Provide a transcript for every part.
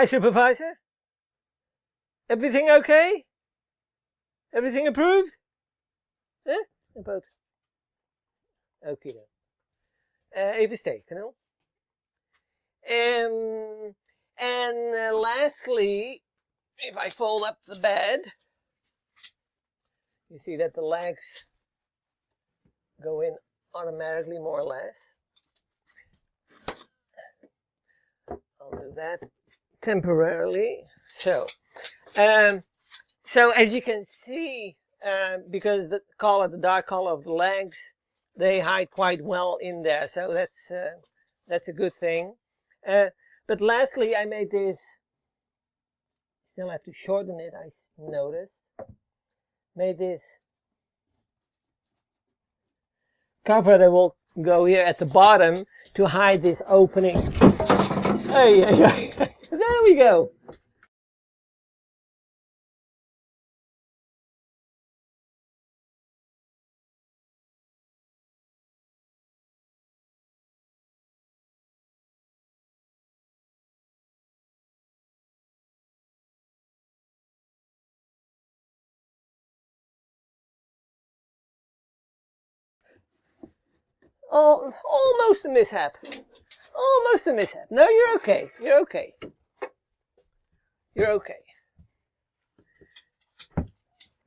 Hi, Supervisor. Everything okay? Everything approved? Huh? About. Oké dan. Even steken, no? And lastly, if I fold up the bed, you see that the legs go in automatically, more or less. I'll do that temporarily. So as you can see, because the dark color of the legs, they hide quite well in there. So that's a good thing. But lastly, I made this. Still have to shorten it, I noticed. Made this cover that will go here at the bottom to hide this opening. Hey, there we go. Oh, almost a mishap. Almost a mishap. No, you're okay. You're okay. You're okay.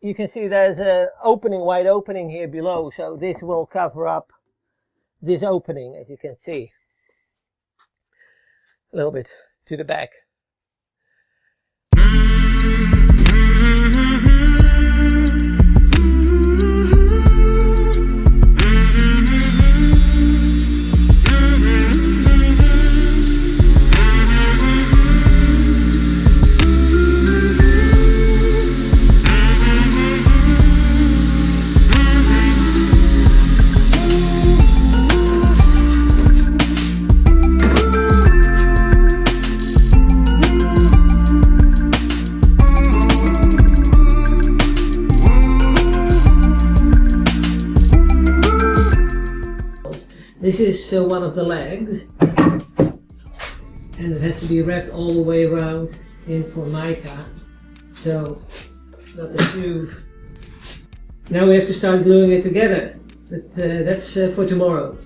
You can see there's a wide opening here below, so this will cover up this opening, as you can see. A little bit to the back. This is one of the legs, and it has to be wrapped all the way around in Formica, so not the shoe. Now we have to start gluing it together, but that's for tomorrow.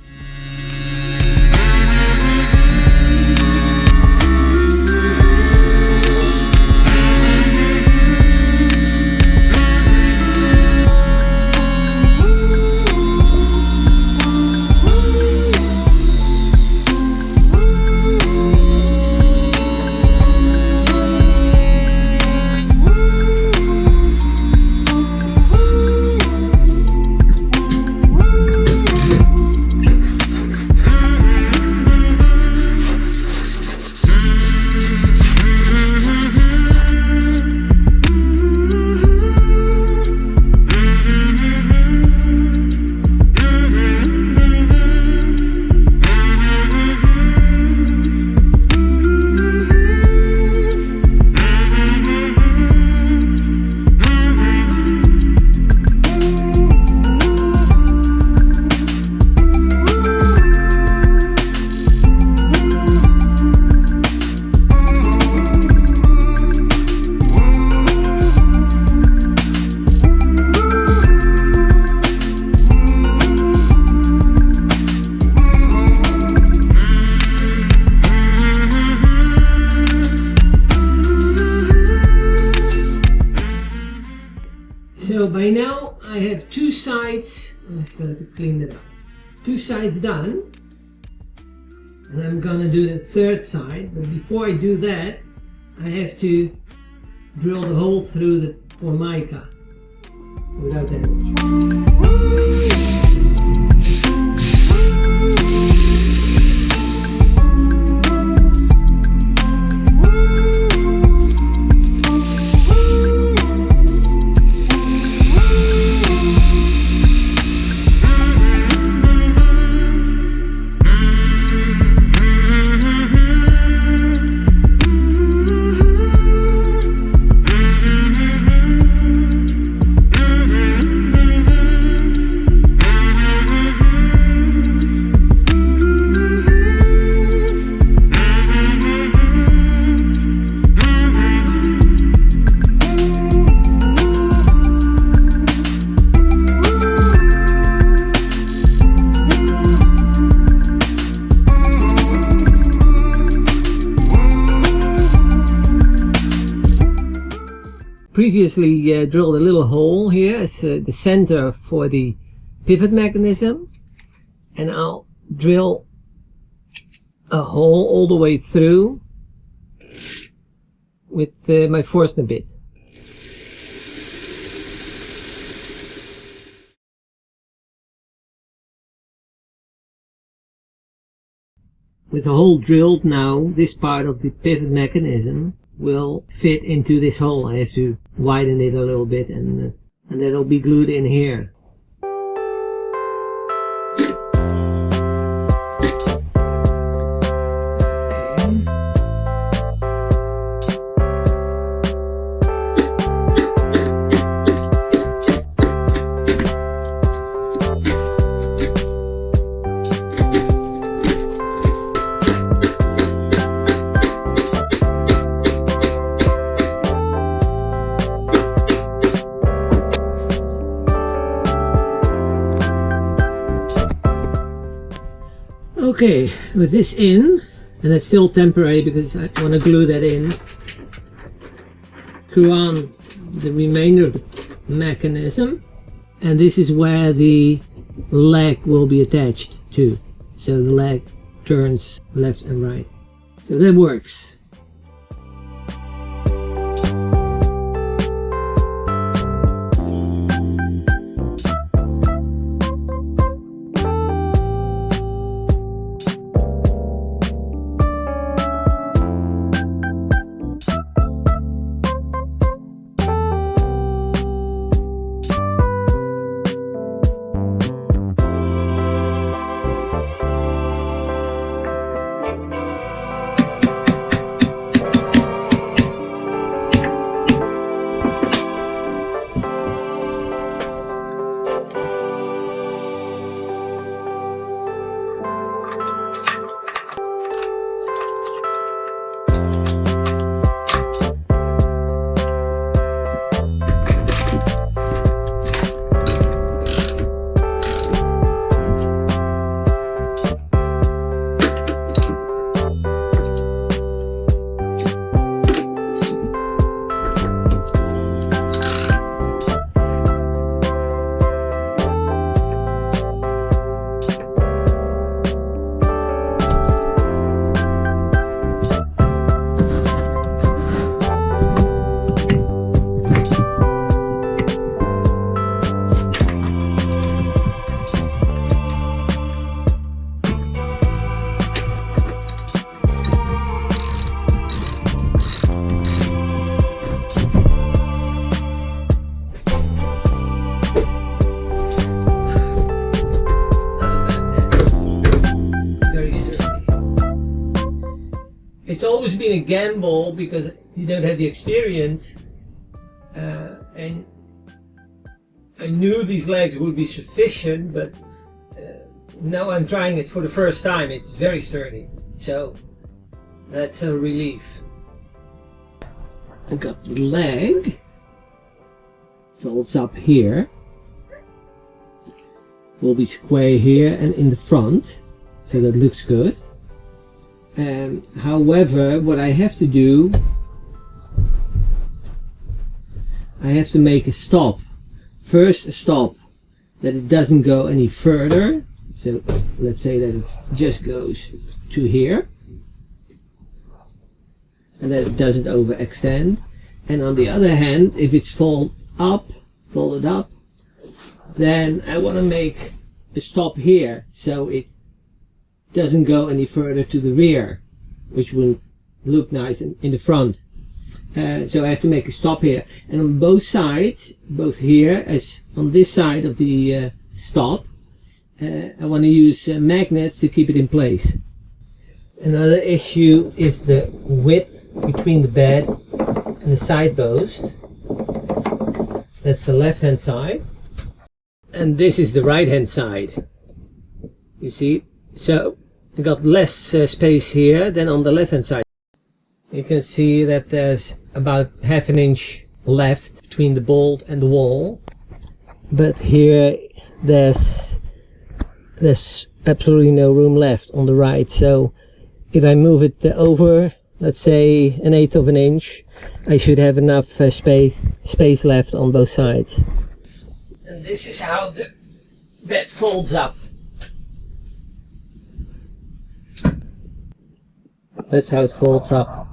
So by now I have two sides, I still have to clean it up, two sides done, and I'm gonna do the third side, but before I do that I have to drill the hole through the Formica without damage. previously drilled a little hole here as the center for the pivot mechanism, and I'll drill a hole all the way through with my Forstner bit. With the hole drilled now, this part of the pivot mechanism will fit into this hole. I have to widen it a little bit, and that'll be glued in here. Okay, with this in, and it's still temporary because I want to glue that in, screw on the remainder of the mechanism, and this is where the leg will be attached to. So the leg turns left and right. So that works. It's always been a gamble because you don't have the experience, and I knew these legs would be sufficient, but now I'm trying it for the first time. It's very sturdy, so that's a relief. I got the leg, folds up here, will be square here and in the front, so that looks good. However, what I have to do, I have to make a stop. First a stop that it doesn't go any further. So let's say that it just goes to here, and that it doesn't overextend. And on the other hand, if it's folded up, then I want to make a stop here so it doesn't go any further to the rear, which will look nice in the front. So I have to make a stop here, and on both sides, both here as on this side of the stop, I want to use magnets to keep it in place. Another issue is the width between the bed and the side post. That's the left hand side, and this is the right hand side. You see, so I got less space here than on the left hand side. You can see that there's about ½ an inch left between the bolt and the wall, but here there's absolutely no room left on the right. So if I move it over, let's say 1/8 of an inch, I should have enough space left on both sides. And this is how the bed folds up. That's how it folds up.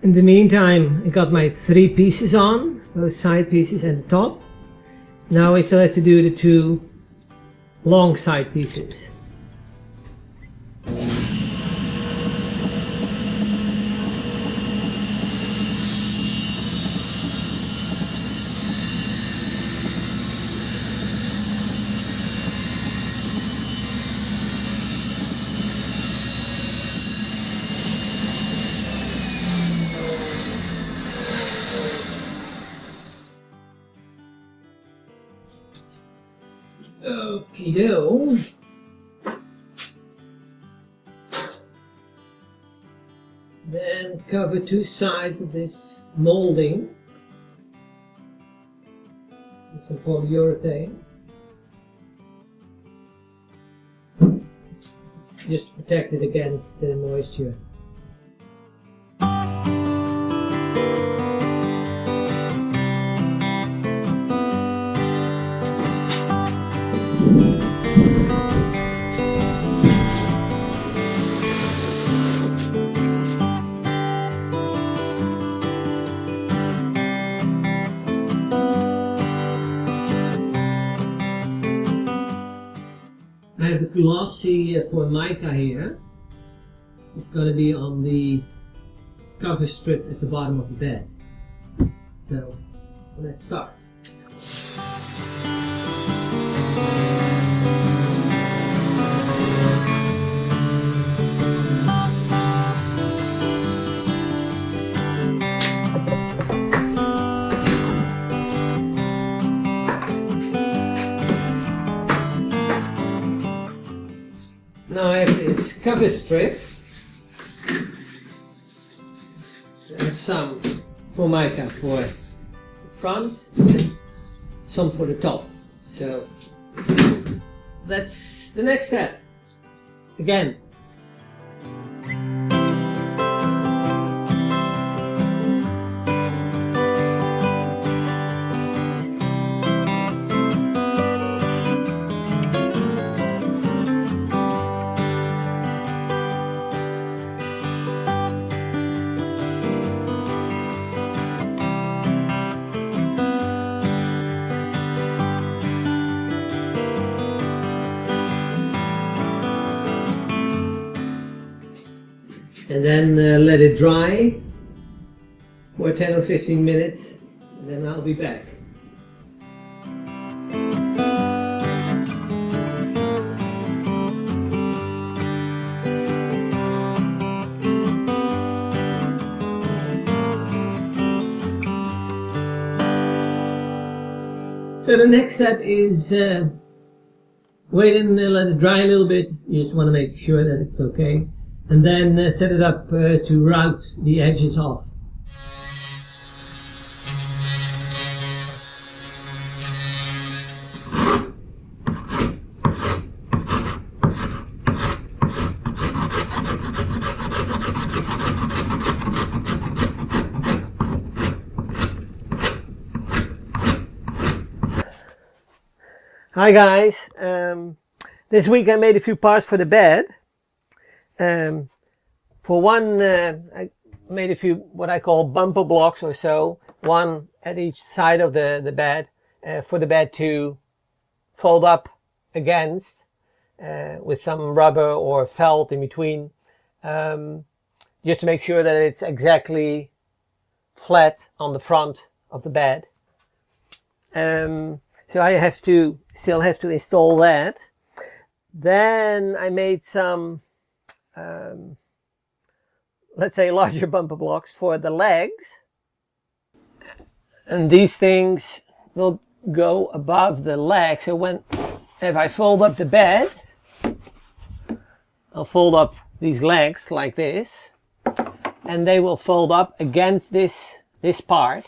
In the meantime, I got my 3 pieces on, those side pieces and the top. Now I still have to do the 2 long side pieces. Okie-do. Then cover 2 sides of this molding with some polyurethane, just to protect it against the moisture. I have a glossy Formica here. It's going to be on the cover strip at the bottom of the bed. So let's start. Now I have this cover strip. I have some Formica for the front and some for the top. So that's the next step. Again. And then let it dry for 10 or 15 minutes, and then I'll be back. So the next step is wait and let it dry a little bit. You just want to make sure that it's okay. And then set it up to route the edges off. Hi guys, this week I made a few parts for the bed. For one, I made a few what I call bumper blocks or so, one at each side of the bed, for the bed to fold up against, with some rubber or felt in between, just to make sure that it's exactly flat on the front of the bed. So I still have to install that. Then I made some, let's say, larger bumper blocks for the legs. And these things will go above the leg. So if I fold up the bed, I'll fold up these legs like this, and they will fold up against this part.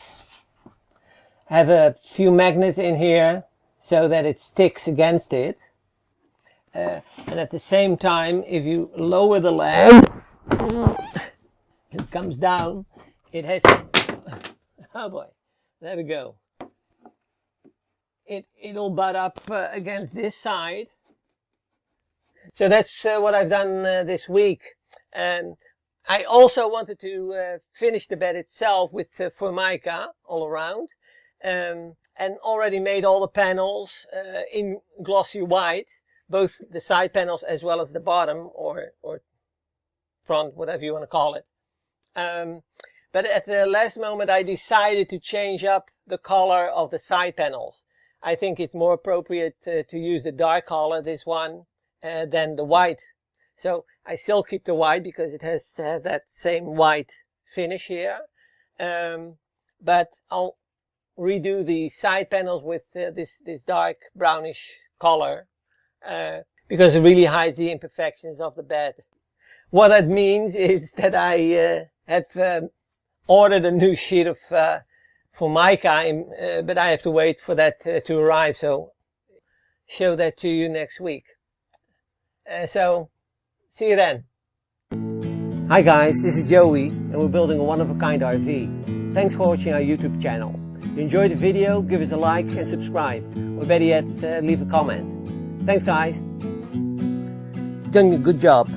Have a few magnets in here so that it sticks against it. And at the same time, if you lower the leg, it comes down, it has, oh boy, there we go. It'll butt up against this side. So that's what I've done this week. I also wanted to finish the bed itself with Formica all around. And already made all the panels in glossy white, both the side panels as well as the bottom or front, whatever you want to call it. But at the last moment I decided to change up the color of the side panels. I think it's more appropriate to use the dark color, this one, than the white. So I still keep the white because it has to have that same white finish here. But I'll redo the side panels with this dark brownish color, because it really hides the imperfections of the bed. What that means is that I have ordered a new sheet of Formica, but I have to wait for that to arrive, so show that to you next week. So see you then. Hi guys, this is Joey and we're building a one-of-a-kind RV. Thanks for watching our YouTube channel. If you enjoyed the video, give us a like and subscribe, or better yet, leave a comment. Thanks guys. You've done a good job.